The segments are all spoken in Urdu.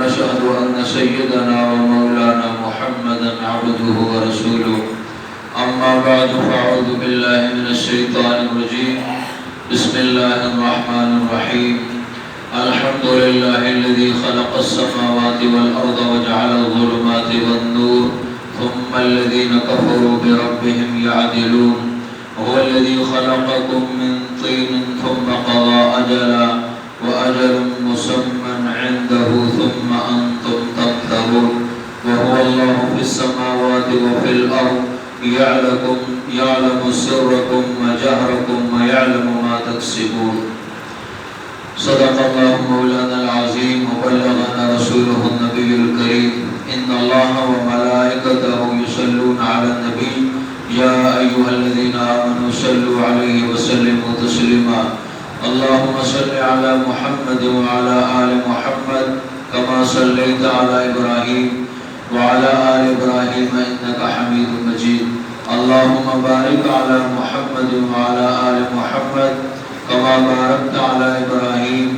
ونشهد أن سيدنا ومولانا محمدا عبده ورسوله أما بعد فأعوذ بالله من الشيطان الرجيم بسم الله الرحمن الرحيم الحمد لله الذي خلق السماوات والأرض وجعل الظلمات والنور ثم الذين كفروا بربهم يعدلون هو الذي خلقكم من طين ثم قضى أجلا وأجل مسمى عنده ثم أنتم تمترون وهو الله في السماوات وفي الأرض يعلم سركم وجهركم ويعلم ما تكسبون صدق الله مولانا العظيم وبلغنا رسوله النبي الكريم إن الله وملائكته يصلون على النبي يا أيها الذين آمنوا صلوا عليه وسلموا تسليما اللهم صل على محمد وعلى آل محمد كما صليت على إبراهيم وعلى آل إبراهيم إنك حميد مجيد اللهم بارك على محمد وعلى آل محمد كما باركت على إبراهيم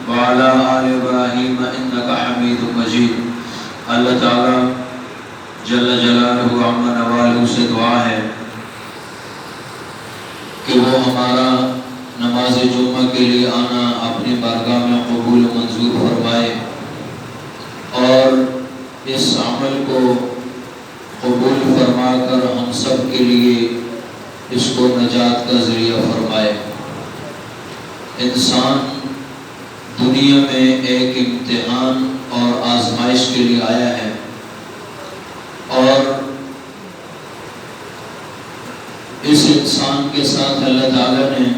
وعلى آل إبراهيم إنك حميد مجيد اللہ تعالی جل جلالہ عما نوالہ سے دعا ہے کہ وہ ہمارا نماز جمعہ کے لیے آنا اپنی بارگاہ میں قبول و منظور فرمائے اور اس عمل کو قبول فرما کر ہم سب کے لیے اس کو نجات کا ذریعہ فرمائے۔ انسان دنیا میں ایک امتحان اور آزمائش کے لیے آیا ہے اور اس انسان کے ساتھ اللہ تعالیٰ نے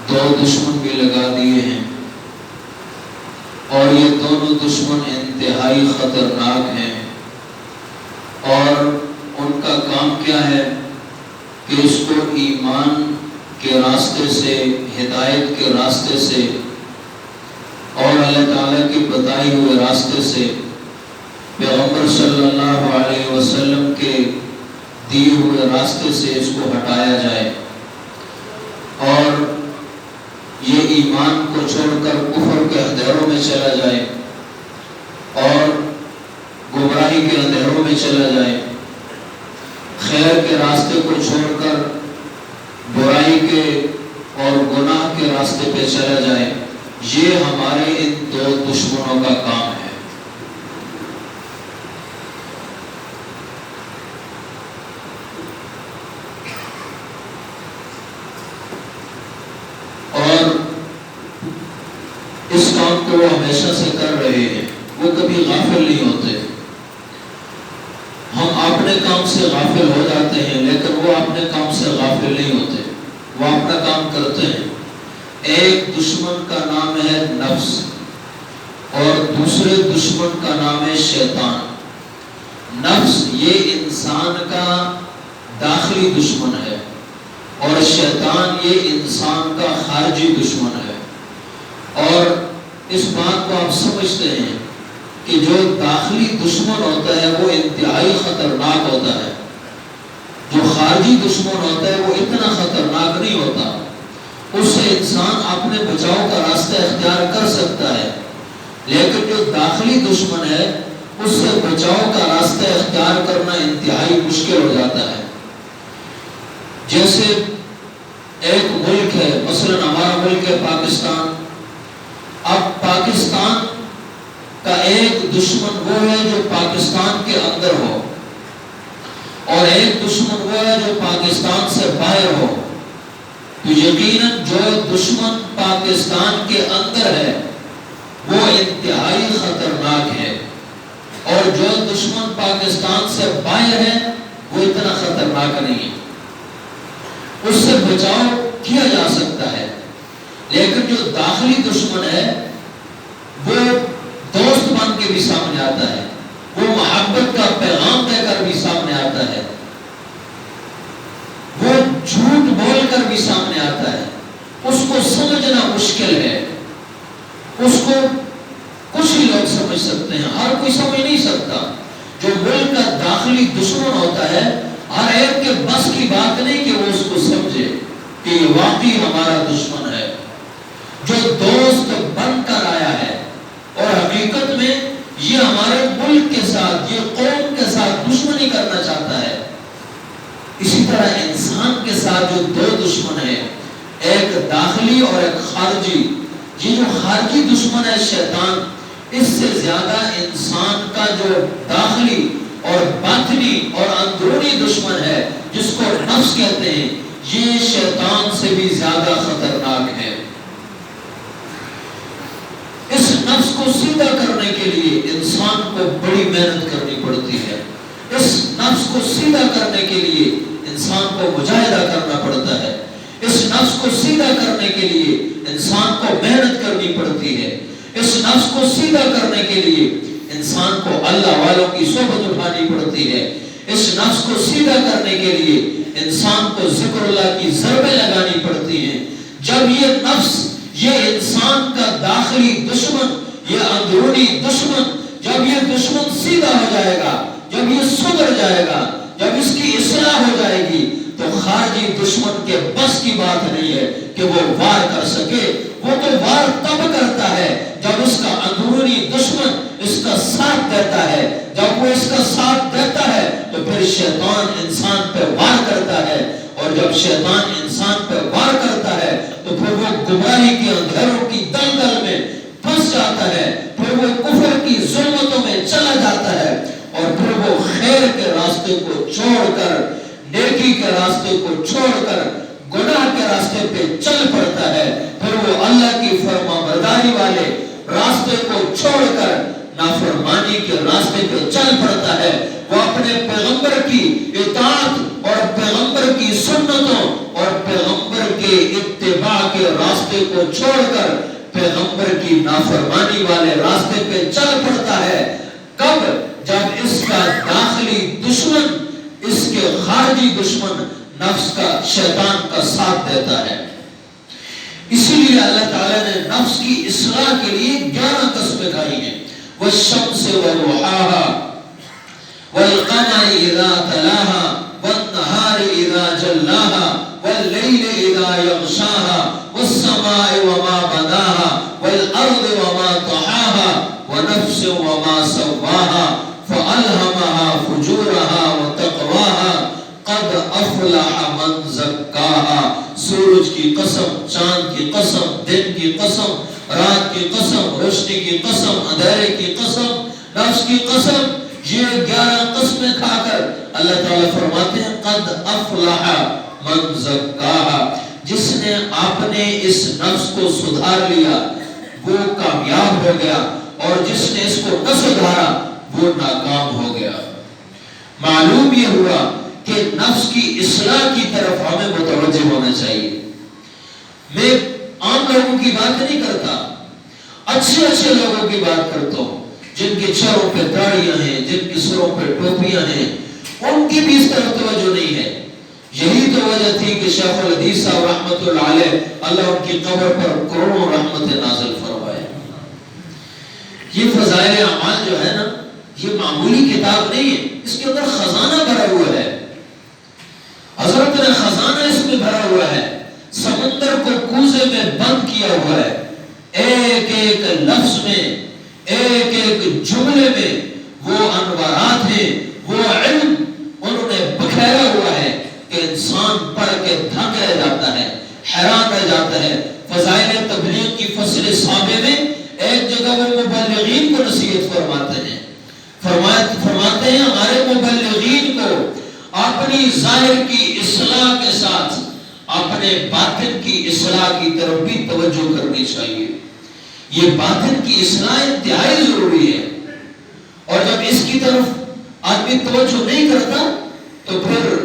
دو دشمن بھی لگا دیے ہیں اور یہ دونوں دشمن انتہائی خطرناک ہیں اور ان کا کام کیا ہے کہ اس کو ایمان کے راستے سے، ہدایت کے راستے سے اور اللہ تعالیٰ کی بتائی ہوئے راستے سے، پیغمبر صلی اللہ علیہ وسلم کے دیے ہوئے راستے سے اس کو ہٹایا جائے اور یہ ایمان کو چھوڑ کر کفر کے اندھیروں میں چلا جائے اور گمراہی کے اندھیروں میں چلا جائے، خیر کے راستے کو چھوڑ کر برائی کے اور گناہ کے راستے پہ چلا جائے۔ یہ ہمارے ان دو دشمنوں کا کام ہے۔ اور اس کام کو وہ ہمیشہ سے کر رہے ہیں، وہ کبھی غافل نہیں ہوتے۔ ہم اپنے کام سے غافل ہو جاتے ہیں لیکن وہ اپنے کام سے غافل نہیں ہوتے، وہ اپنا کام کرتے ہیں۔ ایک دشمن کا نام ہے نفس اور دوسرے دشمن کا نام ہے شیطان۔ نفس یہ انسان کا داخلی دشمن ہے اور شیطان یہ انسان کا خارجی دشمن ہے۔ اور اس بات کو آپ سمجھتے ہیں کہ جو داخلی دشمن ہوتا ہے وہ انتہائی خطرناک ہوتا ہے، جو خارجی دشمن ہوتا ہے وہ اتنا خطرناک نہیں ہوتا، اس سے انسان اپنے بچاؤ کا راستہ اختیار کر سکتا ہے، لیکن جو داخلی دشمن ہے اس سے بچاؤ کا راستہ اختیار کرنا انتہائی مشکل ہو جاتا ہے۔ جیسے ایک ملک ہے، مثلا ہمارا ملک ہے پاکستان، اب پاکستان کا ایک دشمن وہ ہے جو پاکستان کے اندر ہو اور ایک دشمن وہ ہے جو پاکستان سے باہر ہو، تو یقیناً جو دشمن پاکستان کے اندر ہے وہ انتہائی خطرناک ہے اور جو دشمن پاکستان سے باہر ہے وہ اتنا خطرناک نہیں ہے۔ اس سے بچاؤ کیا جا سکتا ہے، لیکن جو داخلی دشمن ہے وہ دوست بن کے بھی سامنے آتا ہے، وہ محبت کا پیغام دے کر بھی سامنے آتا ہے، وہ جھوٹ بول کر بھی سامنے آتا ہے۔ اس کو سمجھنا مشکل ہے، اس کو کچھ ہی لوگ سمجھ سکتے ہیں، ہر کوئی سمجھ نہیں سکتا۔ جو ملک کا داخلی دشمن ہوتا ہے ہر ایک کے بس کی بات نہیں کہ وہ اس کو سمجھے کہ یہ واقعی ہمارا دشمن ہے۔ جو دوست بن کر آیا ہے اور ہمیں ساتھ، یہ قوم کے ساتھ دشمنی کرنا چاہتا ہے، اسی طرح انسان کے ساتھ جو دو دشمن ہیں، ایک داخلی اور ایک خارجی، یہ جو خارجی دشمن ہے شیطان، اس سے زیادہ انسان کا جو داخلی اور باطنی اور اندرونی دشمن ہے جس کو نفس کہتے ہیں، یہ شیطان سے بھی زیادہ خطرناک ہے۔ اس نفس کو سیدھا کرنے کے لیے انسان کو بڑی محنت کرنی پڑتی ہے، اس نفس کو سیدھا کرنے کے لیے انسان کو مجاہدہ کرنا پڑتا ہے، اس نفس کو سیدھا کرنے کے لیے انسان کو محنت کرنی پڑتی ہے، اس نفس کو سیدھا کرنے کے لیے انسان کو اللہ والوں کی صحبت اٹھانی پڑتی ہے، اس نفس کو سیدھا کرنے کے لیے انسان کو ذکر اللہ کی ضربیں لگانی پڑتی ہیں۔ جب یہ نفس، یہ انسان کا داخلی دشمن، یہ اندرونی دشمن، جب یہ دشمن سیدھا ہو جائے گا، جب یہ سدھر جائے گا، جب اس کی اصلاح ہو جائے گی، تو خارجی دشمن کے بس کی بات نہیں ہے کہ وہ وار کر سکے۔ وہ تو وار تب کرتا ہے جب اس کا اندرونی دشمن اس کا ساتھ دیتا ہے، جب وہ اس کا ساتھ دیتا ہے تو پھر شیطان انسان پہ وار کرتا ہے، اور جب شیطان انسان پہ وار کرتا ہے تو پھر وہ گمراہی کے اندھیروں کی دلدل میں پھنس جاتا ہے، پھر وہ کفر کی ظلمتوں میں چلا جاتا ہے، اور پھر وہ خیر کے راستے کو چھوڑ کر، نیکی کے راستے کو چھوڑ کر گناہ کے راستے پہ چل پڑتا ہے، پھر وہ اللہ کی فرما برداری والے راستے کو چھوڑ کر نافرمانی کے راستے پہ چل پڑتا ہے۔ وہ اپنے پیغمبر کی اطاعت اور پیغمبر کی سنتوں اور پیغمبر کے اتباع کے راستے کو چھوڑ کر پیغمبر کی نافرمانی والے راستے پہ چل پڑتا ہے۔ کب؟ جب اس کا داخلی دشمن، اس کے خارجی دشمن نفس کا، شیطان کا ساتھ دیتا ہے۔ اسی لیے اللہ تعالیٰ نے نفس کی اصلاح کے لیے 11 قسمیں کہی ہیں۔ والشمس وضحاها والقمر اذا تلاها والنهار اذا جلاها والليل اذا يغشاها والسماء وما بناها والارض وما طحاها ونفس وما سواها فألهمها فجورها وتقواها قد افلح من زکاها۔ سورج کی قسم، چاند کی قسم، دن کی قسم، رات کی قسم، روشنی کی قسم، اندھیرے کی قسم، نفس کی قسم، یہ 11 قسمیں کھا کر اللہ تعالیٰ فرماتے ہیں قد افلح من زکاها، جس نے اپنے اس نفس کو سدھار لیا وہ کامیاب ہو گیا، اور جس نے اس کو نہ سدھارا وہ ناکام ہو گیا۔ معلوم یہ ہوا کہ نفس کی اصلاح کی طرف ہمیں متوجہ ہونا چاہیے۔ میں عام لوگوں کی بات نہیں کرتا، اچھے اچھے لوگوں کی بات کرتا ہوں، جن کے چہروں پہ داڑیاں ہیں، جن کے سروں پہ ٹوپیاں ہیں، ان کی بھی اس طرف توجہ نہیں ہے۔ یہی تو وجہ تھی کہ شیخ الحدیث صاحب رحمۃ اللہ علیہ، اللہ ان کی قبر پر کروڑوں رحمت نازل فرمائے۔ یہ فضائل اعمال جو ہے نا، یہ معمولی کتاب نہیں ہے، اس کے اندر خزانہ بھرا ہوا ہے۔ حضرت نے خزانہ اس میں بھرا ہوا ہے، سمندر کو کوزے میں بند کیا ہوا ہے، ایک ایک لفظ میں، ایک ایک جملے میں وہ انوارات ہیں، وہ علم انہوں نے بکھیرا ہوا ہے کہ انسان پڑھ کے دھنگ رہ جاتا ہے، حیران رہ جاتا ہے۔ فضائل تبلیغ کی فصل سابع میں ایک جگہ وہ مبلغین کو نصیحت فرماتے ہیں، فرماتے ہیں ہمارے مبلغین کو اپنی ظاہر کی اصلاح کے ساتھ اپنے باطن کی اصلاح کی طرف بھی توجہ کرنی چاہیے۔ یہ باطن کی اصلاح انتہائی ضروری ہے، اور جب اس کی طرف آدمی توجہ نہیں کرتا تو پھر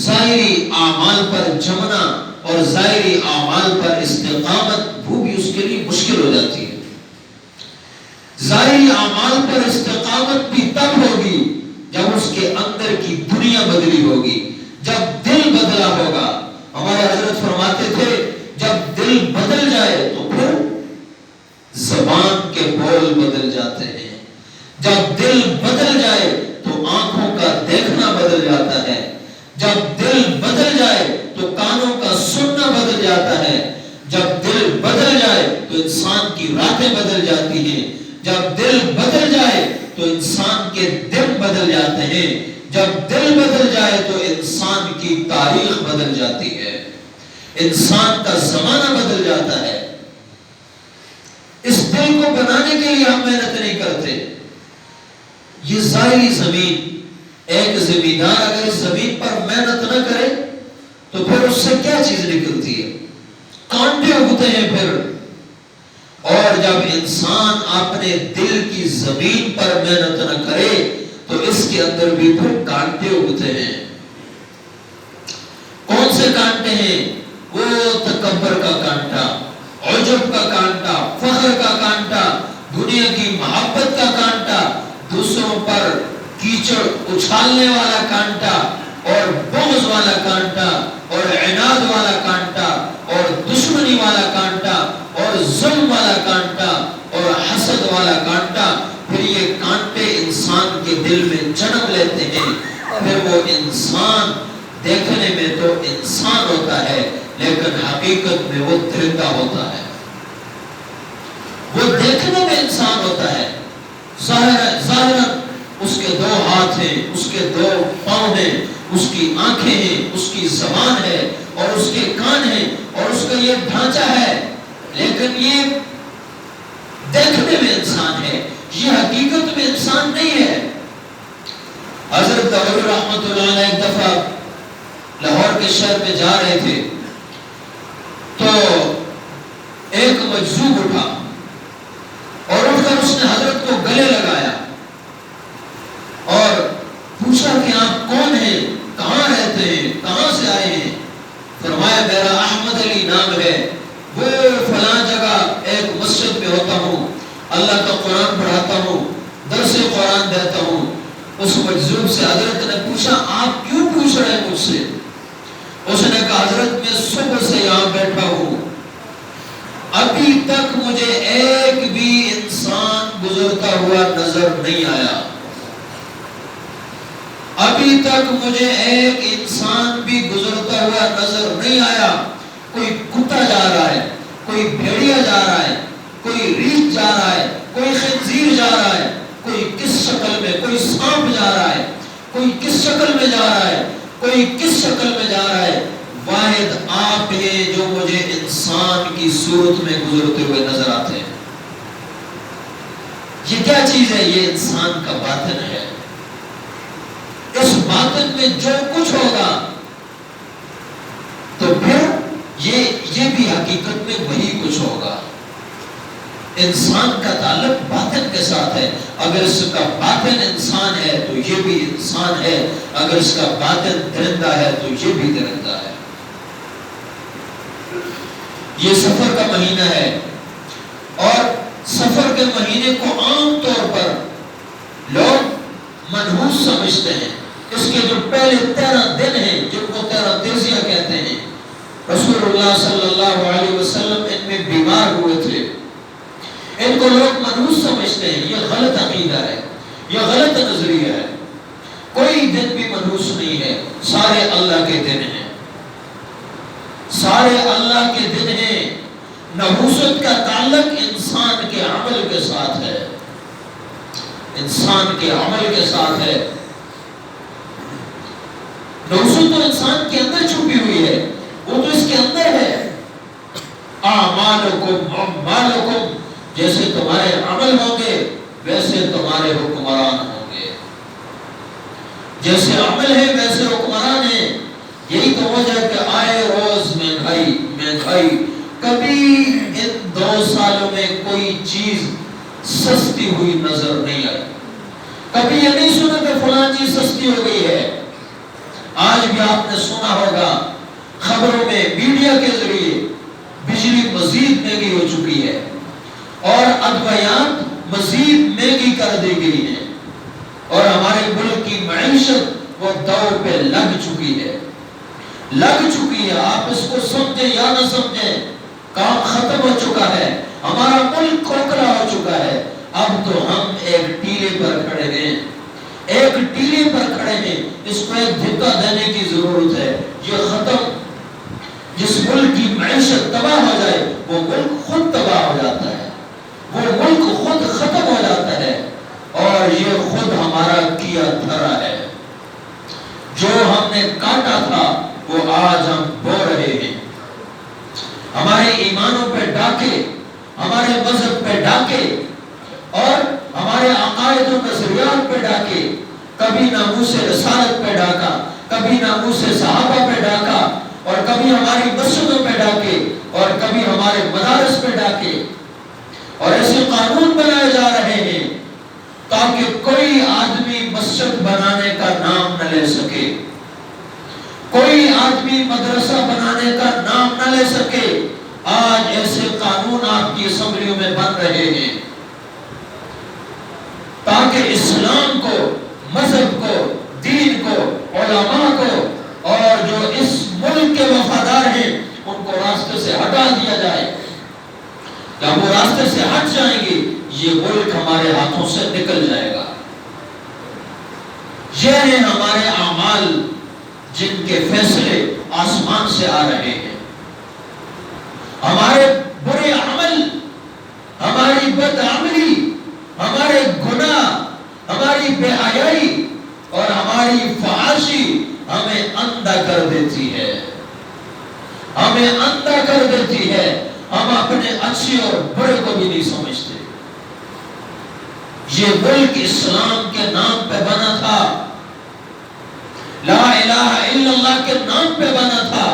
ظاہری اعمال پر جمنا اور ظاہری اعمال پر استقامت وہ بھی اس کے لیے مشکل ہو جاتی ہے۔ ظاہری اعمال پر استقامت بھی تب ہوگی جب اس کے اندر کی دنیا بدلی ہوگی، جب دل بدلا ہوگا۔ ہمارے حضرت فرماتے تھے جب دل بدل جائے تو پھر زبان کے بول بدل جاتے ہیں، جب دل بدل جائے تو آنکھوں کا دیکھنا بدل جاتا ہے، جب دل بدل جائے تو کانوں کا سننا بدل جاتا ہے، جب دل بدل جائے تو انسان کی راتیں بدل جاتی ہیں، جب دل بدل جائے تو انسان کے دل بدل جاتے ہیں. جب دل بدل جائے تو انسان کی تاریخ بدل جاتی ہے، انسان کا زمانہ بدل جاتا ہے. اس دل کو بنانے کے لیے ہم محنت نہیں کرتے. یہ ظاہری زمین، ایک زمیندار اگر اس زمین پر محنت نہ کرے تو پھر اس سے کیا چیز نکلتی ہے؟ کانٹے اگتے ہیں پھر. اور جب انسان اپنے دل کی زمین پر محنت نہ کرے تو اس کے اندر بھی پھر کانٹے اگتے ہیں. کون سے کانٹے ہیں؟ وہ تکبر کا کانٹا، عجب کا کانٹا، فخر کا کانٹا، دنیا کی محبت کا کانٹا، دوسروں پر کیچڑ اچھالنے والا کانٹا، اور بغض والا کانٹا، اور عناد والا کانٹا، اور دشمنی والا کانٹا، اور ظلم والا کانٹا، اور حسد والا کانٹا. پھر یہ کانٹے انسان کے دل میں جنم لیتے ہیں. پھر وہ انسان دیکھنے میں تو انسان ہوتا ہے لیکن حقیقت میں وہ درندہ ہوتا ہے. وہ دیکھنے میں انسان ہوتا ہے، ظاہراً اس کے 2 ہاتھ ہیں، اس کے 2 پاؤں ہیں، اس کی آنکھیں ہیں، اس کی زبان ہے، اور اس کے کان ہیں، اور اس کا یہ ڈھانچہ ہے، لیکن یہ دیکھنے میں انسان ہے، یہ حقیقت میں انسان نہیں ہے. حضرت داؤد رحمۃ اللہ علیہ ایک دفعہ لاہور کے شہر میں جا رہے تھے تو ایک مجذوب اٹھا اور اٹھ کر اس نے حضرت کو گلے لگایا اور پوچھا کہ آپ کون ہیں، کہاں رہتے ہیں، کہاں سے آئے ہیں؟ فرمایا میرا احمد علی نام ہے، وہ فلاں جگہ ایک مسجد میں ہوتا ہوں، اللہ کا قرآن پڑھاتا ہوں، درس قرآن دیتا ہوں. اس مجذوب سے حضرت نے پوچھا آپ کیوں پوچھ رہے ہیں مجھ سے؟ اس نے کہا حضرت میں صبح سے یہاں بیٹھا ہوں، ابھی تک مجھے ایک بھی انسان گزرتا ہوا نظر نہیں آیا، ابھی تک مجھے ایک انسان بھی گزرتا ہوا نظر نہیں آیا. کوئی کتا جا رہا ہے، کوئی بھیڑیا جا رہا ہے، کوئی ریچھ جا رہا ہے، کوئی خنزیر جا رہا ہے، کوئی کس شکل میں، کوئی سانپ جا رہا ہے، کوئی کس شکل میں جا رہا ہے، کوئی کس شکل میں جا رہا ہے. واحد آپ ہیں جو مجھے انسان کی صورت میں گزرتے ہوئے نظر آتے ہیں. یہ کیا چیز ہے؟ یہ انسان کا باطن ہے. اس باطن میں جو کچھ ہوگا تو پھر یہ بھی حقیقت میں وہی کچھ ہوگا. انسان کا تعلق باطن کے ساتھ ہے. اگر اس کا باطن انسان ہے تو یہ بھی انسان ہے، اگر اس کا باطن درندہ ہے تو یہ بھی درندہ ہے. یہ سفر کا مہینہ ہے اور سفر کے مہینے کو عام طور پر لوگ منحوس سمجھتے ہیں. اس کے جو پہلے 13 دن ہیں جن کو 13 تیزیاں کہتے ہیں، رسول اللہ صلی اللہ علیہ وسلم ان میں بیمار ہوئے تھے. ان کو لوگ منحوس سمجھتے ہیں. یہ غلط عقیدہ ہے، یہ غلط نظریہ ہے. کوئی دن بھی منحوس نہیں ہے، سارے اللہ کے دن ہیں، سارے اللہ کے دن ہیں. نحوست کا تعلق انسان کے عمل کے ساتھ ہے، انسان کے عمل کے ساتھ ہے. نحوست تو انسان کے اندر چھپی ہوئی ہے، وہ تو اس کے اندر ہے. اعمالکم، جیسے تمہارے عمل ہوں گے ویسے تمہارے حکمران ہوں گے. جیسے عمل ہے ویسے حکمران ہیں. یہی تو وجہ ہے کہ آئے روز مہنگائی. کبھی ان 2 سالوں میں کوئی چیز سستی ہوئی نظر نہیں آئی. کبھی یہ نہیں سنا کہ فلاں چیز سستی ہو گئی ہے. آج بھی آپ نے سنا ہوگا خبروں میں، میڈیا کے ذریعے بجلی مزید مہنگی ہو چکی ہے اور ادویات مزید مہنگی کر دی گئی ہیں اور ہمارے ملک کی معیشت وہ دور پہ لگ چکی ہے. آپ اس کو سمجھیں یا نہ سمجھیں، کام ختم ہو چکا ہے. ہمارا ملک کھوکھلا ہو چکا ہے. اب تو ہم ایک ٹیلے پر کھڑے ہیں، ایک ٹیلے پر کھڑے ہیں. اس کو ایک دھکا دینے کی ضرورت ہے. یہ ختم. جس ملک کی معیشت تباہ ہو جائے وہ ملک خود تباہ ہو جاتا ہے، وہ ملک خود ختم ہو جاتا ہے. اور اور یہ خود ہمارا کیا دھرا ہے. جو ہم نے کاٹا تھا وہ آج ہم بو رہے ہیں. ہمارے ایمانوں پہ ڈاکے، ہمارے مذہب پہ ڈاکے اور ہمارے عقائد و نظریات پہ ڈاکے. کبھی ناموس رسالت پہ ڈاکا، کبھی ناموس صحابہ پہ ڈاکا، اور کبھی ہماری مسجدوں پہ ڈاکے، اور کبھی ہمارے مدارس پہ ڈاکے. اور ایسے قانون بنائے جا رہے ہیں تاکہ کوئی آدمی مسجد بنانے کا نام نہ لے سکے، کوئی آدمی مدرسہ بنانے کا نام نہ لے سکے. آج ایسے قانون آپ کی اسمبلیوں میں بن رہے ہیں تاکہ اسلام کو، مذہب کو، دین کو، علماء کو اور جو اس ملک کے وفادار ہیں ان کو راستے سے ہٹا دیا جائے. جب وہ راستے سے ہٹ جائیں گے یہ ملک ہمارے ہاتھوں سے نکل جائے گا. یہ ہیں ہمارے اعمال جن کے فیصلے آسمان سے آ رہے ہیں. ہمارے برے عمل، ہماری بدعملی، ہمارے گناہ، ہماری بے حیائی اور ہماری فحاشی ہمیں اندھا کر دیتی ہے، ہمیں اندھا کر دیتی ہے. ہم اپنے اچھے اور برے کو بھی نہیں سمجھتے. یہ ملک اسلام کے نام پہ بنا تھا، لا الہ الا اللہ کے نام پہ بنا تھا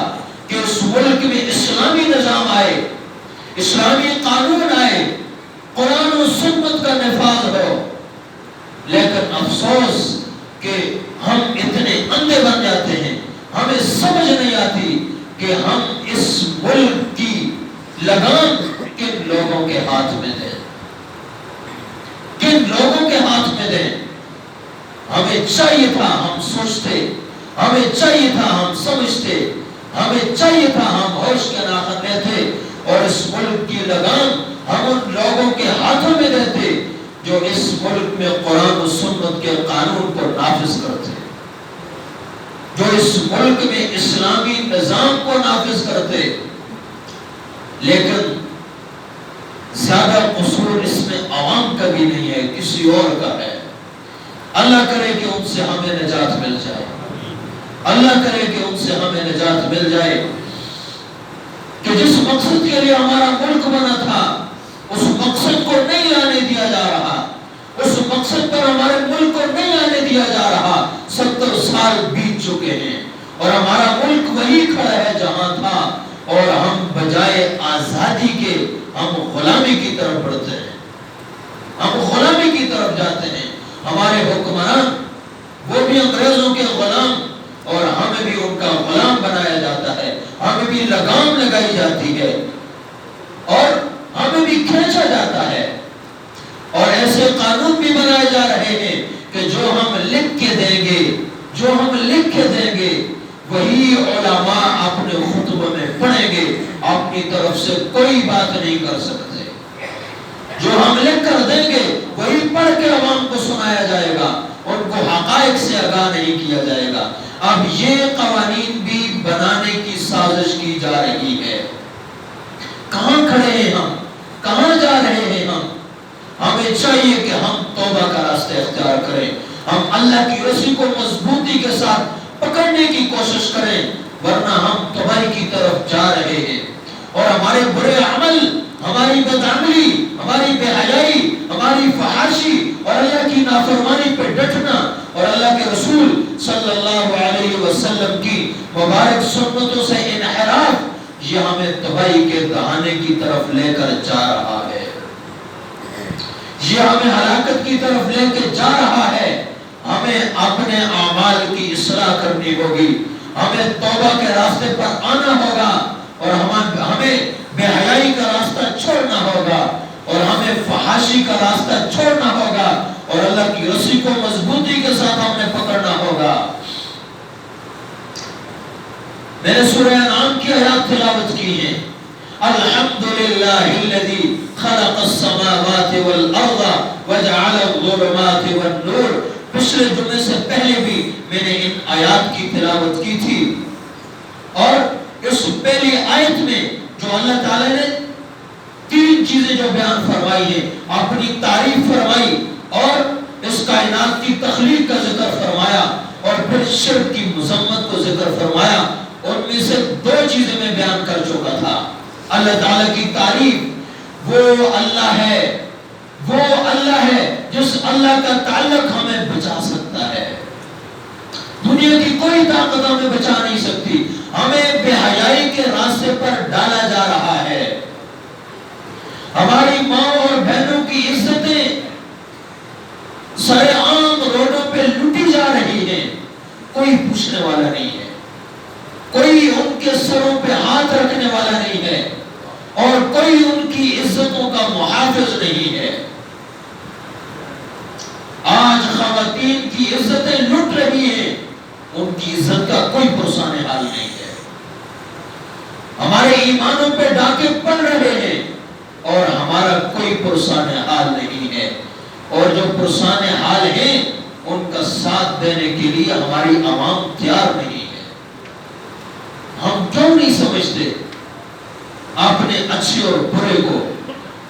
کہ اس ملک میں اسلامی نظام آئے، اسلامی قانون آئے، قرآن و سنت کا نفاذ ہو. لیکن افسوس کہ ہم اتنے اندھے بن جاتے ہیں، ہمیں سمجھ نہیں آتی کہ ہم اس ملک کی لگام کن لوگوں کے ہاتھ میں دیں، کن لوگوں کے ہاتھ میں دیں. ہمیں چاہیے تھا ہم سوچتے، ہمیں چاہیے تھا ہم سمجھتے، ہمیں چاہیے تھا ہم ہوش کے ناخن لیتے اور اس ملک کی لگام ہم ان لوگوں کے ہاتھوں میں دیتے جو اس ملک میں قرآن و سنت کے قانون کو نافذ کرتے، جو اس ملک میں اسلامی نظام کو نافذ کرتے. لیکن زیادہ قصور اس میں عوام کا بھی نہیں ہے، کسی اور کا ہے. اللہ کرے کہ ان سے ہمیں نجات مل جائے، اللہ کرے کہ ان سے ہمیں نجات مل جائے کہ جس مقصد کے لیے ہمارا ملک بنا تھا اس مقصد کو نہیں لانے دیا جا رہا، اس مقصد پر ہمارے ملک کو نہیں آنے دیا جا رہا. 70 سال بیت چکے ہیں اور ہمارا ملک وہی کھڑا ہے جہاں تھا، اور ہم بجائے آزادی کے ہم غلامی کی طرف بڑھتے ہیں، ہم غلامی کی طرف جاتے ہیں. ہمارے حکمران وہ بھی انگریزوں کے غلام اور ہمیں بھی ان کا غلام بنایا جاتا ہے، ہمیں بھی لگام لگائی جاتی ہے اور ہمیں بھی کھینچا جاتا ہے. اور ایسے قانون بھی بنائے جا رہے ہیں کہ جو ہم لکھ کے دیں گے، جو ہم لکھ کے دیں گے وہی علماء اپنے خطبہ میں پڑھیں گے، اپنی طرف سے کوئی بات نہیں کر سکتے. جو ہم لکھ کر دیں گے وہی پڑھ کے عوام کو سنایا جائے گا، ان کو حقائق سے آگاہ نہیں کیا جائے گا. اب یہ قوانین بھی بنانے کی سازش کی جا رہی ہے. کہاں کھڑے ہیں ہم، کہاں جا رہے ہیں ہم؟ ہمیں چاہیے کہ ہم توبہ کا راستہ اختیار کریں، ہم اللہ کی رسی کو مضبوطی کے ساتھ پکڑنے کی کوشش کریں، ورنہ ہم تباہی کی طرف جا رہے ہیں. اور ہمارے برے عمل، ہماری بدعملی، ہماری بے حیائی، ہماری فحاشی اور اللہ کی نافرمانی پہ ڈٹنا اور اللہ کے رسول صلی اللہ علیہ وسلم کی مبارک سنتوں سے انحراف، یہ ہمیں تباہی کے دہانے کی طرف لے کر جا رہا ہے، یہ ہمیں ہلاکت کی طرف لے کے جا رہا ہے. ہمیں اپنے اعمال کی اصلاح کرنی ہوگی، ہمیں توبہ کے راستے پر آنا ہوگا اور ہمیں بے حیائی کا راستہ چھوڑنا ہوگا اور ہمیں فحاشی کا راستہ چھوڑنا ہوگا اور اللہ کی رسی کو مضبوطی کے ساتھ ہمیں پکڑنا ہوگا. میں نے سورہ انعام کی آیات تلاوت کی ہیں. الحمدللہ الذی خلق السماوات والارض وجعل الظلمات والنور. پچھلے جمعے سے پہلے بھی میں نے ان آیات کی تلاوت کی تھی اور اس پہلی آیت میں جو اللہ تعالی نے 3 چیزیں جو بیان فرمائی ہیں، اپنی تعریف فرمائی اور اس کائنات کی تخلیق کا ذکر فرمایا اور پھر شرک کی مذمت کو ذکر فرمایا، ان میں سے دو چیزیں میں بیان کر چکا تھا۔ اللہ تعالیٰ کی تعریف، وہ اللہ ہے جس اللہ کا تعلق ہمیں بچا سکتا ہے۔ دنیا کی کوئی طاقت ہمیں بچا نہیں سکتی۔ ہمیں بے حیائی کے راستے پر ڈالا جا رہا ہے، ہماری ماں اور بہنوں کی عزتیں سرے عام روڈوں پہ لوٹی جا رہی ہیں، کوئی پوچھنے والا نہیں ہے، کوئی ان کے سروں پہ ہاتھ رکھنے والا نہیں ہے، اور کوئی ان کی عزتوں کا محافظ نہیں ہے۔ آج خواتین کی عزتیں لٹ رہی ہیں، ان کی عزت کا کوئی پرسان حال نہیں ہے۔ ہمارے ایمانوں پہ ڈاکے پڑ رہے ہیں اور ہمارا کوئی پرسان حال نہیں ہے، اور جو پرسان حال ہیں ان کا ساتھ دینے کے لیے ہماری عوام تیار نہیں ہے۔ ہم کیوں نہیں سمجھتے اپنے اچھے اور برے کو؟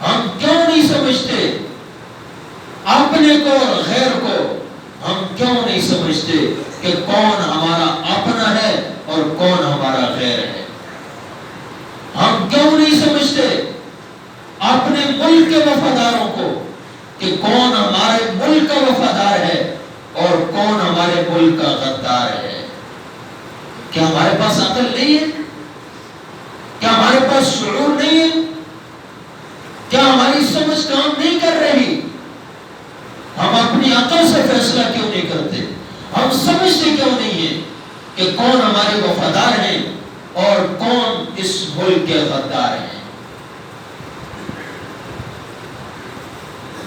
ہم کیوں نہیں سمجھتے اپنے کو اور غیر کو؟ ہم کیوں نہیں سمجھتے کہ کون ہمارا اپنا ہے اور کون ہمارا غیر ہے؟ ہم کیوں نہیں سمجھتے اپنے ملک کے وفاداروں کو کہ کون ہمارے ملک کا وفادار ہے اور کون ہمارے ملک کا غدار ہے؟ کیا ہمارے پاس عقل نہیں ہے؟ کیا ہمارے پاس شعور نہیں ہے؟ کیا ہماری سمجھ کام نہیں کر رہی؟ ہم اپنی عقل سے فیصلہ کیوں نہیں کرتے؟ ہم سمجھتے کیوں نہیں ہیں کہ کون ہمارے وفادار ہیں اور کون اس ملک کے غدار ہیں؟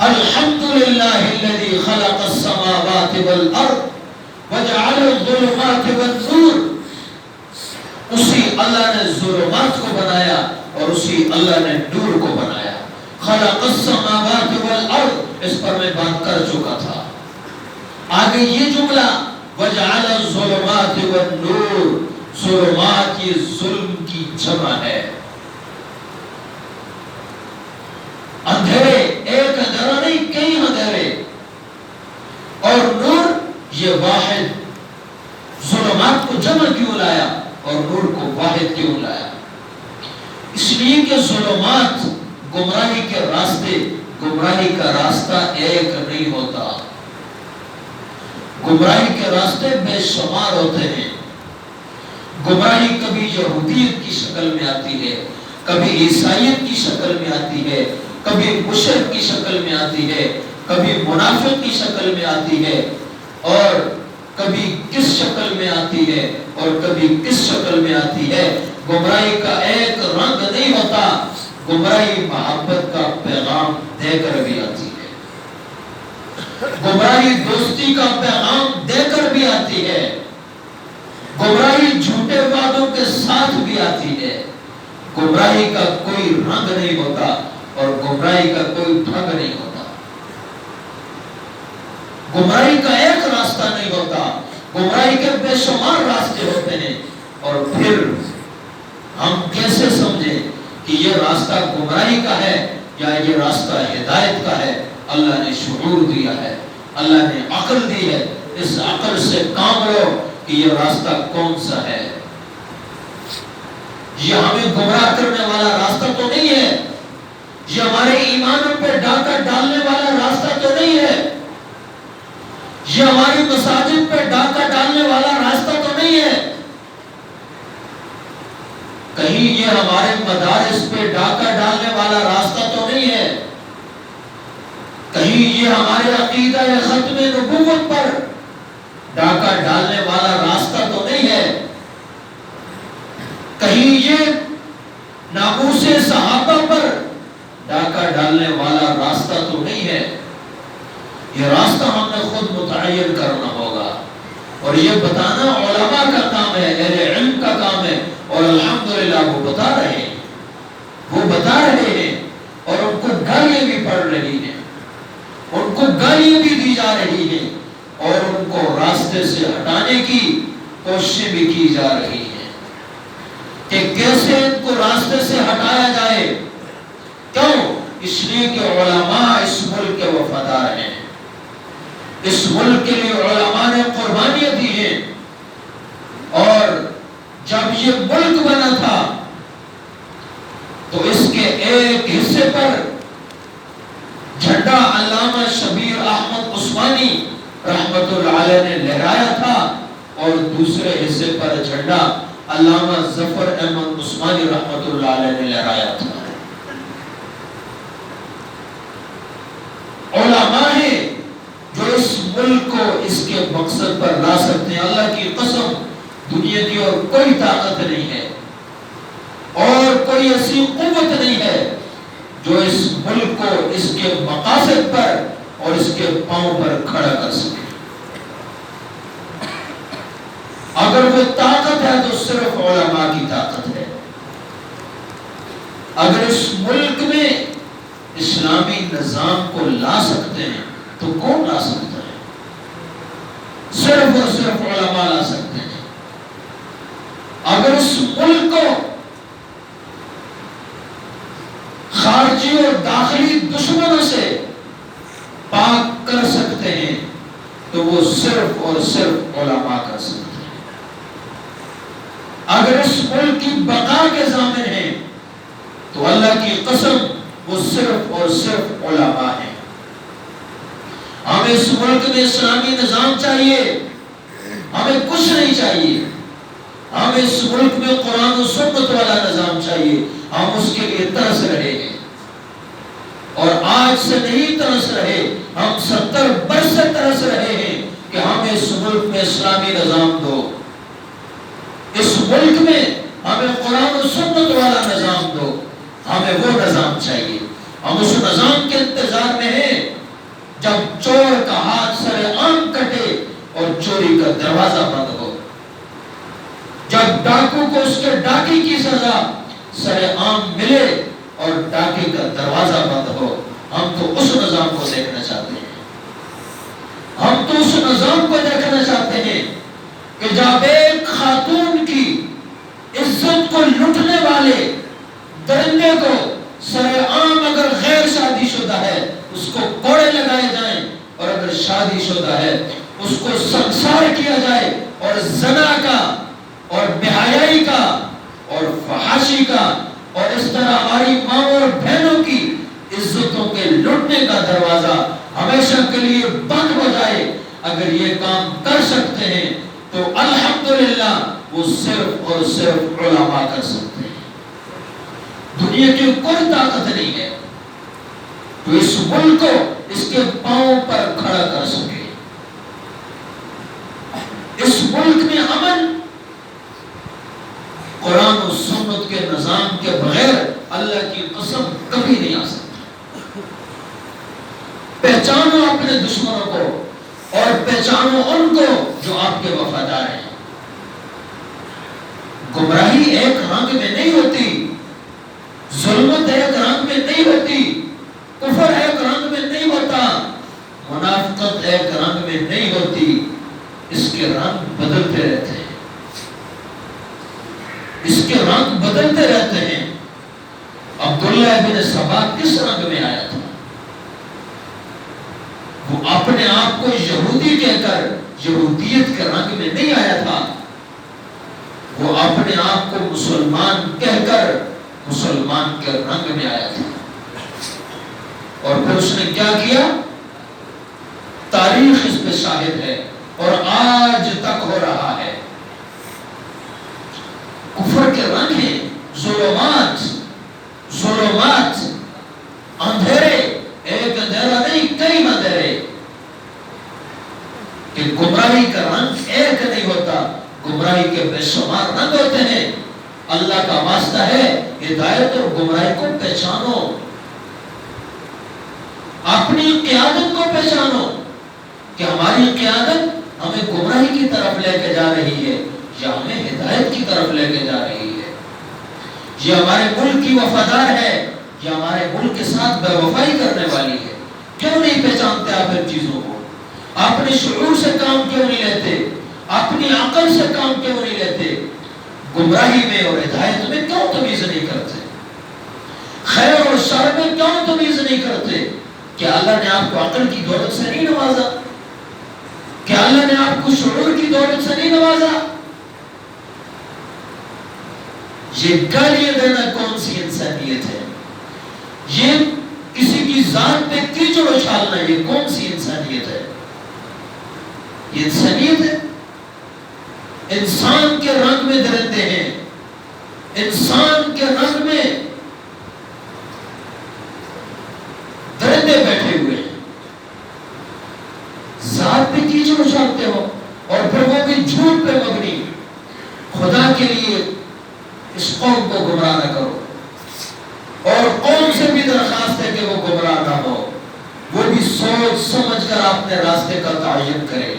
الحمدللہ الذی خلق السماوات والارض وجعل الظلمات والنور، اسی اللہ نے ظلمات کو بنایا اور اسی اللہ نے نور کو بنایا۔ خلق السماوات والارض، اس پر میں بات کر چکا تھا۔ آگے یہ جملہ وجعل الظلمات والنور، ظلمات یہ ظلم کی جمع ہے، اندھیرے، ایک اندھیرا نہیں کئی اندھیرے، اور نور یہ واحد۔ ظلمات کو جمع کیوں لایا اور نور کو واحد کیوں لایا؟ اس لیے کہ ظلمات گمراہی کے راستے، گمراہی کا راستہ ایک نہیں ہوتا، گمراہی کے راستے بے شمار ہوتے ہیں۔ گمراہی کبھی یہودیت کی شکل میں آتی ہے، کبھی عیسائیت کی شکل میں آتی ہے، کبھی مشرک کی شکل میں آتی ہے، کبھی منافق کی شکل میں آتی ہے، اور کبھی کس شکل میں آتی ہے اور کبھی کس شکل میں آتی ہے۔ گمراہی کا ایک رنگ نہیں ہوتا، گمراہی محبت کا پیغام دے کر بھی آتی ہے، گمراہی دوستی کا پیغام دے کر بھی آتی ہے، گمراہی جھوٹے وعدوں کے ساتھ بھی آتی ہے۔ گمراہی کا کوئی رنگ نہیں ہوتا اور گمراہی کا کوئی ڈھنگ نہیں ہوتا، گمراہی کا ایک راستہ نہیں ہوتا، گمراہی کے بے شمار راستے ہوتے ہیں۔ اور پھر ہم کیسے سمجھیں کہ یہ راستہ گمراہی کا ہے یا یہ راستہ ہدایت کا ہے؟ اللہ نے شعور دیا ہے، اللہ نے عقل دی ہے، اس عقل سے کام لو کہ یہ راستہ کون سا ہے۔ یہ ہمیں گمراہ کرنے والا راستہ تو نہیں ہے، یہ ہمارے ایمانوں پہ ڈاکہ ڈالنے والا راستہ تو نہیں ہے، یہ ہماری مساجد پہ ڈاکہ ڈالنے والا راستہ تو نہیں ہے، کہیں یہ ہمارے مدارس پہ ڈاکہ ڈالنے والا راستہ تو نہیں ہے، کہیں یہ ہمارے عقیدہ ختم نبوت پر ڈاکہ ڈالنے والا راستہ تو نہیں ہے، کہیں یہ ناموس صحابہ پر ڈاکہ ڈالنے والا راستہ تو نہیں ہے۔ یہ راستہ ہم نے خود متعین کرنا ہوگا، اور یہ بتانا علماء کا کام ہے، اہل علم کا کام ہے، اور الحمدللہ وہ بتا رہے ہیں، وہ بتا رہے ہیں، اور ان کو گالیاں بھی پڑ رہی ہیں، ان کو گالیاں بھی دی جا رہی ہیں، اور ان کو راستے سے ہٹانے کی کوششیں بھی کی جا رہی ہیں کہ کیسے ان کو راستے سے ہٹایا جائے۔ کیوں؟ اس لیے کہ علماء اس ملک کے وفادار ہیں، اس ملک کے لیے علماء نے قربانیاں دی ہیں، اور جب یہ ملک بنا تھا تو اس کے ایک حصے پر جھنڈا علامہ شبیر احمد عثمانی رحمت اللہ علیہ نے لہرایا تھا، اور دوسرے حصے پر جھنڈا علامہ ظفر احمد عثمانی رحمت اللہ علیہ نے لہرایا تھا۔ علماء ہیں جو اس ملک کو اس کے مقصد پر لا سکتے ہیں۔ اللہ کی قسم، دنیا کی اور کوئی طاقت نہیں ہے اور کوئی ایسی قوت نہیں ہے جو اس ملک کو اس کے مقاصد پر اور اس کے پاؤں پر کھڑا کر سکے۔ اگر وہ طاقت ہے تو صرف علماء کی طاقت ہے۔ اگر اس ملک میں اسلامی نظام کو لا سکتے ہیں تو کون لا سکتا ہے؟ صرف اور صرف علماء لا سکتے ہیں۔ اگر اس ملک کو خارجی اور داخلی دشمنوں سے پاک کر سکتے ہیں تو وہ صرف اور صرف علماء کر سکتے ہیں۔ اگر اس ملک کی بقا کے ضامن ہیں تو اللہ کی قسم وہ صرف اور صرف علماء ہیں۔ ہمیں اس ملک میں اسلامی نظام چاہیے، ہمیں کچھ نہیں چاہیے۔ ہمیں اس ملک میں قرآن و سنت والا نظام چاہیے، ہم اس کے لیے ترس رہے ہیں، اور آج سے نہیں ترس رہے، ہم 70 برس سے ترس رہے ہیں کہ ہمیں اس ملک میں اسلامی نظام دو، اس ملک میں ہمیں قرآن و سنت والا نظام دو۔ ہمیں وہ نظام چاہیے۔ ہم اس نظام کے انتظار میں ہیں جب چور کا ہاتھ سر عام کٹے اور چوری کا دروازہ بند ہو، جب ڈاکو کو اس کے ڈاکے کی سزا سر عام ملے اور ڈاکے کا دروازہ بند ہو۔ ہم تو اس نظام کو دیکھنا چاہتے ہیں، ہم تو اس نظام کو دیکھنا چاہتے ہیں کہ جب ایک خاتون کی عزت کو لٹنے والے درندے کو سر عام اگر غیر شادی شدہ ہے اس کو کوڑے لگائے جائیں، اور اگر شادی شدہ ہے اس کو سنسار کیا جائے، اور زنا کا اور بے حیائی کا اور فحاشی کا اور اس طرح ہماری ماں اور بہنوں کی عزتوں کے لٹنے کا دروازہ ہمیشہ کے لیے بند ہو جائے، اگر یہ کام کر سکتے ہیں تو الحمدللہ وہ صرف اور صرف علماء کر سکتے ہیں۔ دنیا کی کوئی طاقت نہیں ہے تو اس ملک کو اس کے پاؤں پر کھڑا کر سکے۔ اس ملک میں امن قرآن و سنت کے نظام کے بغیر اللہ کی قسم کبھی نہیں آ سکتا۔ پہچانو اپنے دشمنوں کو اور پہچانو ان کو جو آپ کے وفادار ہیں۔ گمراہی ایک رنگ میں نہیں ہوتی، ظلمت ایک رنگ میں نہیں ہوتی، کفر ایک رنگ میں نہیں ہوتا، منافقت ایک رنگ میں نہیں ہوتی، اس کے رنگ بدلتے رہتے ہیں، اس کے رنگ بدلتے رہتے ہیں۔ عبداللہ ابن سبا کس رنگ میں آیا تھا؟ وہ اپنے آپ کو یہودی کہہ کر یہودیت کے رنگ میں نہیں آیا تھا، وہ اپنے آپ کو مسلمان کہہ کر مسلمان کے رنگ میں آیا تھا۔ اور پھر اس نے کیا کیا؟ تاریخ اس پہ شاہد ہے اور آج تک ہو رہا ہے۔ کفر کے رنگ ہیں، ظلمات، ظلمات، اندھیرے، ایک اندھیرا نہیں کئی اندھیرے، کہ گمراہی کا رنگ ایک نہیں ہوتا، گمراہی کے بے شمار رنگ ہوتے ہیں۔ اللہ کا واسطہ ہے ہدایت اور گمراہی کو پہچانو، اپنی قیادت کو پہچانو کہ ہماری قیادت ہمیں گمراہی کی طرف لے کے جا رہی ہے یا ہمیں ہدایت کی طرف لے کے جا رہی ہے، یہ ہمارے ملک کی وفادار ہے یا ہمارے ملک کے ساتھ بے وفائی کرنے والی ہے۔ کیوں نہیں پہچانتے آپ ان چیزوں کو؟ اپنے شعور سے کام کیوں نہیں لیتے؟ اپنی عقل سے کام کیوں نہیں لیتے؟ گمراہی میں اور ہدایت میں کیوں تمیز نہیں کرتے؟ خیر اور شر میں کیوں تمیز نہیں کرتے؟ کہ اللہ نے آپ کو عقل کی دولت سے نہیں نوازا؟ کو شعور کی دولت سے نہیں نوازا؟ یہ گالیاں دینا کون سی انسانیت ہے؟ یہ کسی کی ذات پہ کیچڑ اچھالنا یہ کون سی انسانیت ہے؟ یہ انسانیت ہے؟ انسان کے رنگ میں درندے ہیں، انسان کے رنگ میں درندے بیٹھے ہوئے ہیں، ذات پہ کیچڑ اچھالتے ہو اور پھر وہ بھی جھوٹ پہ مبنی۔ خدا کے لیے اس قوم کو گمراہ نہ کرو، اور قوم سے بھی درخواست ہے کہ وہ گمراہ نہ ہو، وہ بھی سوچ سمجھ کر اپنے راستے کا تعین کرے،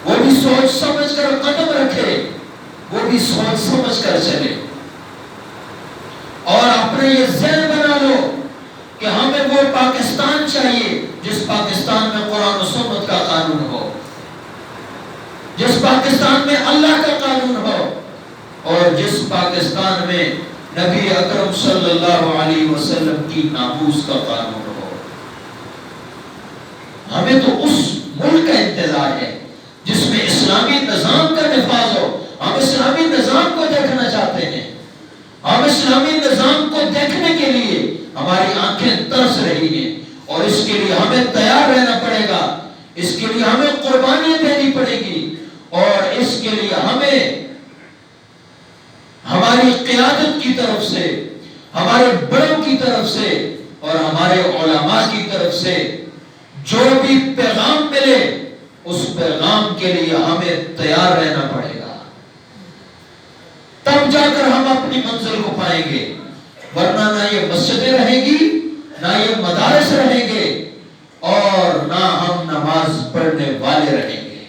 وہ بھی سوچ سمجھ کر قدم رکھے، وہ بھی سوچ سمجھ کر چلے، اور اپنے یہ ذہن بنا لو کہ ہمیں وہ پاکستان چاہیے جس پاکستان میں قرآن و سنت کا قانون ہو، جس پاکستان میں اللہ کا قانون ہو، اور جس پاکستان میں نبی اکرم صلی اللہ علیہ وسلم کی ناموس کا قانون ہو۔ ہمیں تو اس ملک کا انتظار ہے جس میں اسلامی نظام کا نفاذ ہو۔ ہم اسلامی نظام کو دیکھنا چاہتے ہیں، ہم اسلامی نظام کو دیکھنے کے لیے ہماری آنکھیں ترس رہی ہیں، اور اس کے لیے ہمیں تیار رہنا پڑے گا، اس کے لیے ہمیں قربانیاں دینی پڑے گی، اور اس کے لیے ہمیں ہماری قیادت کی طرف سے، ہمارے بڑوں کی طرف سے اور ہمارے علماء کی طرف سے جو بھی پیغام ملے اس پیغام کے لیے ہمیں تیار رہنا پڑے گا، تب جا کر ہم اپنی منزل کو پائیں گے، ورنہ نہ یہ مسجدیں رہیں گی، نہ یہ مدارس رہیں گے، اور نہ ہم نماز پڑھنے والے رہیں گے۔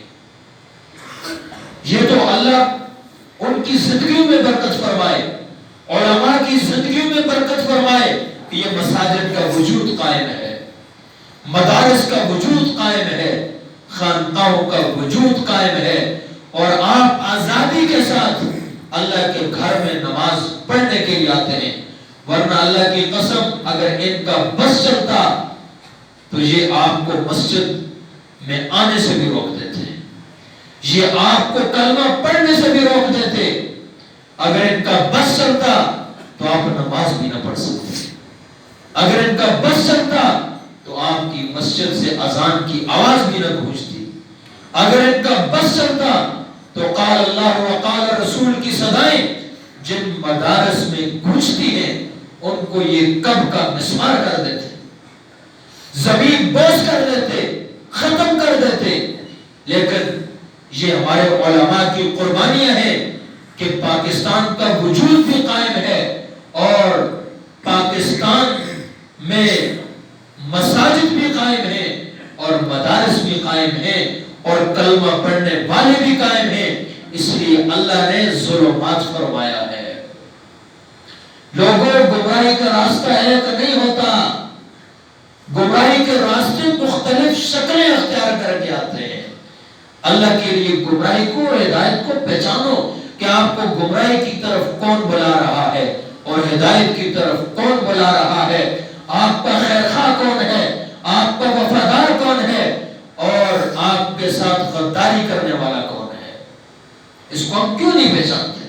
یہ تو اللہ ان کی زندگیوں میں برکت فرمائے، علماء کی زندگیوں میں برکت فرمائے کہ یہ مساجد کا وجود قائم ہے، مدارس کا وجود قائم ہے، خانقاہوں کا وجود قائم ہے، اور آپ آزادی کے ساتھ اللہ کے گھر میں نماز پڑھنے کے لیے آتے ہیں۔ ورنہ اللہ کی قسم اگر ان کا بس چلتا تو یہ آپ کو مسجد میں آنے سے بھی روک دیتے، یہ آپ کو کلمہ پڑھنے سے بھی روک دیتے۔ اگر ان کا بس چلتا تو آپ نماز بھی نہ پڑھ سکتے، اگر ان کا بس چلتا تو آپ کی مسجد سے اذان کی آواز بھی نہ گونجتی، اگر ان کا بس چلتا تو قال اللہ و قال رسول کی صدائیں جن مدارس میں گونجتی ہیں ان کو یہ کب کا مسمار کر دیتے، زمین بوس کر دیتے، ختم کر دیتے۔ لیکن یہ ہمارے علماء کی قربانیاں ہیں کہ پاکستان کا وجود بھی قائم ہے، اور پاکستان میں مساجد بھی قائم ہیں اور مدارس بھی قائم ہیں اور کلمہ پڑھنے والے بھی قائم ہیں۔ اس لیے اللہ نے ظلمات فرمایا ہے۔ لوگوں، گمراہی کا راستہ ایک نہیں ہوتا، گمراہی کے راستے مختلف شکلیں اختیار کر کے آتے ہیں۔ اللہ کے لیے گمراہی کو اور ہدایت کو پہچانو کہ آپ کو گمراہی کی طرف کون بلا رہا ہے اور ہدایت کی طرف کون بلا رہا ہے، آپ کا خیر خواہ کون ہے، آپ کا وفادار کون ہے، اور آپ کے ساتھ غداری کرنے والا کون ہے۔ اس کو ہم کیوں نہیں پہچانتے؟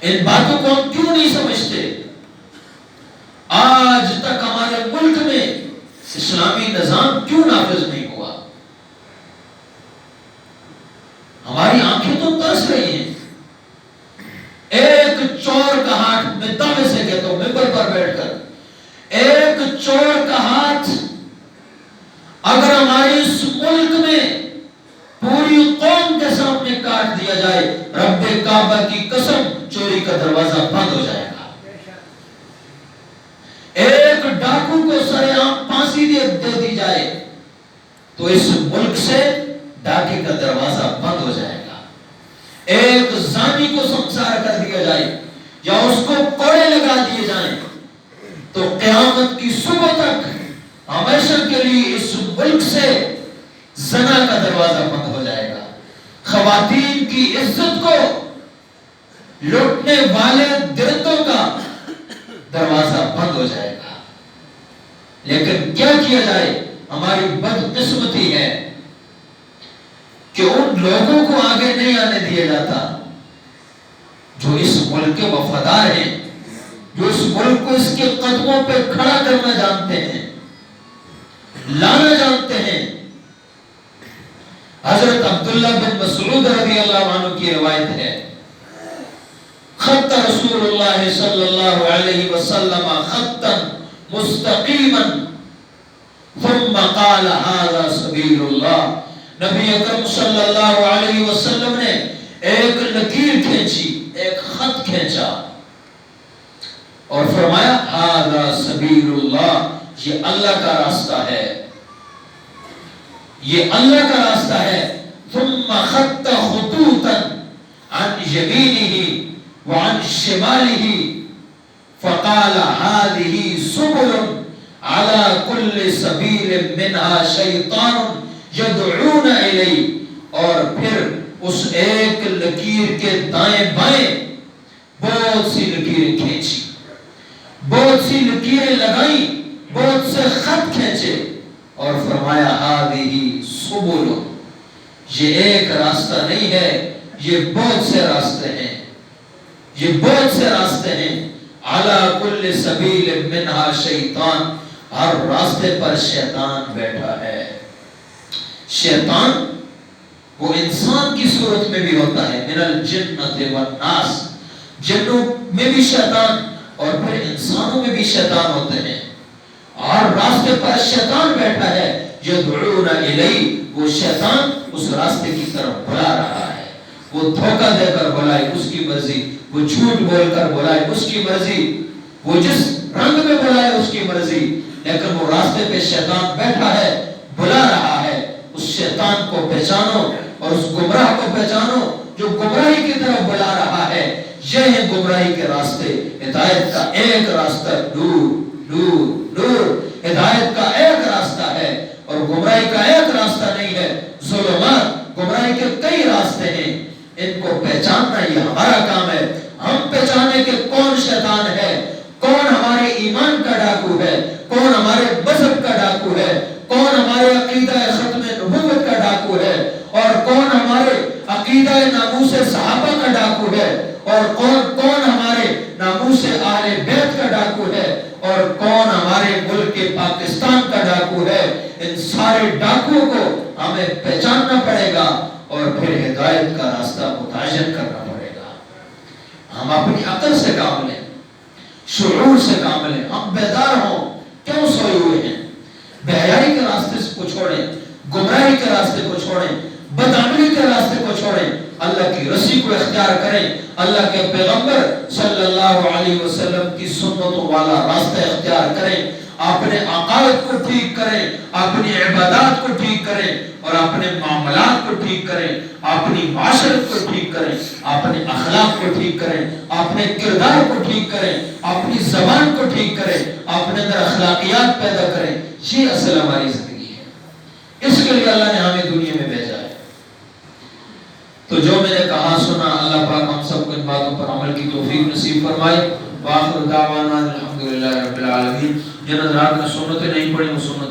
ان باتوں کو ہم کیوں نہیں سمجھتے؟ آج تک ہمارے ملک میں اسلامی نظام کیوں نافذ نہیں ہوا؟ ہماری آنکھیں تو ترس رہی ہیں۔ ایک چور کا ہاتھ، میں دعوے سے کہتا ہوں ممبر پر بیٹھ کر، ایک چور کا ہاتھ اگر ہماری اس ملک میں پوری قوم کے سامنے کاٹ دیا جائے، رب کعبہ کی قسم چوری کا دروازہ بند ہو جائے گا۔ ایک ڈاکو کو سرے عام پھانسی دے دی جائے تو اس ملک سے ڈاکے کا دروازہ بند ہو جائے گا۔ ایک زانی کو سمسار کر دیا جائے یا اس کو کوڑے لگا دیے جائیں تو قیامت کی صبح تک ہمیشہ کے لیے اس ملک سے زنا کا دروازہ بند ہو جائے گا۔ خواتین کی عزت کو لوٹنے والے درندوں کا دروازہ بند ہو جائے گا۔ لیکن کیا کیا جائے؟ ہماری بدقسمتی ہے کہ ان لوگوں کو آگے نہیں آنے دیا جاتا جو اس ملک کے وفادار ہیں، جو اس ملک کو اس کے قدموں پہ کھڑا کرنا جانتے ہیں، لانا جانتے ہیں۔ حضرت عبداللہ بن مسعود رضی اللہ عنہ کی روایت ہے، خط رسول اللہ صلی اللہ علیہ وسلم خطا مستقیما ثم قال هذا سبیل اللہ۔ نبی اکرم صلی اللہ علیہ وسلم نے ایک لکیر کھینچی، ایک خط کھینچا اور فرمایا هذا سبیل اللہ، یہ اللہ کا راستہ ہے، یہ اللہ کا راستہ ہے۔ ثم خط خطوطا عن یمینہ وعن شمالہ فقال هذه سبل على كل سبیل منها شیطان یدعون الیہ، اور پھر اس ایک لکیر کے دائیں بائیں بہت سی لکیریں کھینچی، بہت سی لکیریں لگائیں، بہت سے خط کھینچے اور فرمایا هذه سبل، یہ ایک راستہ نہیں ہے، یہ بہت سے راستے ہیں، یہ بہت سے راستے ہیں۔ علی کل سبیل منہا شیطان، ہر راستے پر شیطان بیٹھا ہے۔ شیطان وہ انسان کی صورت میں بھی ہوتا ہے، من الجنۃ والناس، جنوں میں بھی شیطان اور پھر انسانوں میں بھی شیطان ہوتے ہیں، اور راستے پر شیطان بیٹھا ہے، یدعون الیہ، وہ شیطان اس راستے کی طرف بلا رہا ہے، وہ دھوکہ دے کر بلائے اس کی مرضی، وہ جھوٹ بول کر بلائے اس کی مرضی، وہ جس رنگ میں بلائے اس کی مرضی، لیکن وہ راستے پہ شیطان بیٹھا ہے، بلا رہا ہے۔ اس شیطان کو پہچانو اور اس گمراہ کو پہچانو جو گمراہی کی طرف بلا رہا ہے۔ یہ ہے گمراہی کے راستے، ہدایت کا ایک راستہ نور نور نور، ہدایت کا ایک راستہ ہے اور گمراہی کا ایک راستہ نہیں ہے، ظلمات، گمراہی کے کئی راستے ہیں، ان کو پہچاننا یہ ہمارا کام ہے۔ ہم پہچانے کہ کون شیطان ہے، کون ہمارے ایمان کا ڈاکو ہے، کون ہمارے مذہب کا ڈاکو ہے، کون ہمارے عقیدہ ختم نبوت کا ڈاکو ہے، اور کون ہمارے عقیدہ ناموس صحابہ کا ڈاکو ہے، اور کون ہمارے ناموس اہل بیت کا ڈاکو ہے، اور کون ہمارے ملک کے پاکستان کا ڈاکو ہے۔ ان سارے ڈاکوؤں کو ہمیں پہچاننا پڑے گا اور پھر ہدایت کا راستہ متعین کرنا پڑے گا۔ ہم اپنی عقل سے کام لیں، شعور سے کام لیں، ہم بیدار ہوں، کیوں سوئے ہوئے ہیں؟ بے حیائی کے راستے کو چھوڑیں، گمراہی کے راستے کو چھوڑیں، بدعملی کے راستے کو چھوڑیں، اللہ کی رسی کو اختیار کریں، اللہ کے پیغمبر صلی اللہ علیہ وسلم کی سنتوں والا راستہ اختیار کریں، اپنے عقائد کو ٹھیک کریں، اپنی عبادات کو ٹھیک کریں اور اپنے معاملات کو ٹھیک کریں، اپنی معاشرت کو ٹھیک کریں، اپنے اخلاق کو ٹھیک کریں، اپنے کردار کو ٹھیک کریں، اپنی زبان کو ٹھیک کریں، اپنے اندر اخلاقیات پیدا کریں۔ یہ اصل ہماری زندگی ہے، اس کے لیے اللہ نے ہمیں دنیا میں بھیجا ہے۔ تو جو میں نے کہا سنا، اللہ پاک ہم سب کو ان باتوں پر عمل کی توفیق نصیب فرمائے۔ وآخر دعوانا الحمدللہ رب العالمین۔ جن حضرات نے سنتیں نہیں پڑھی وہ سنت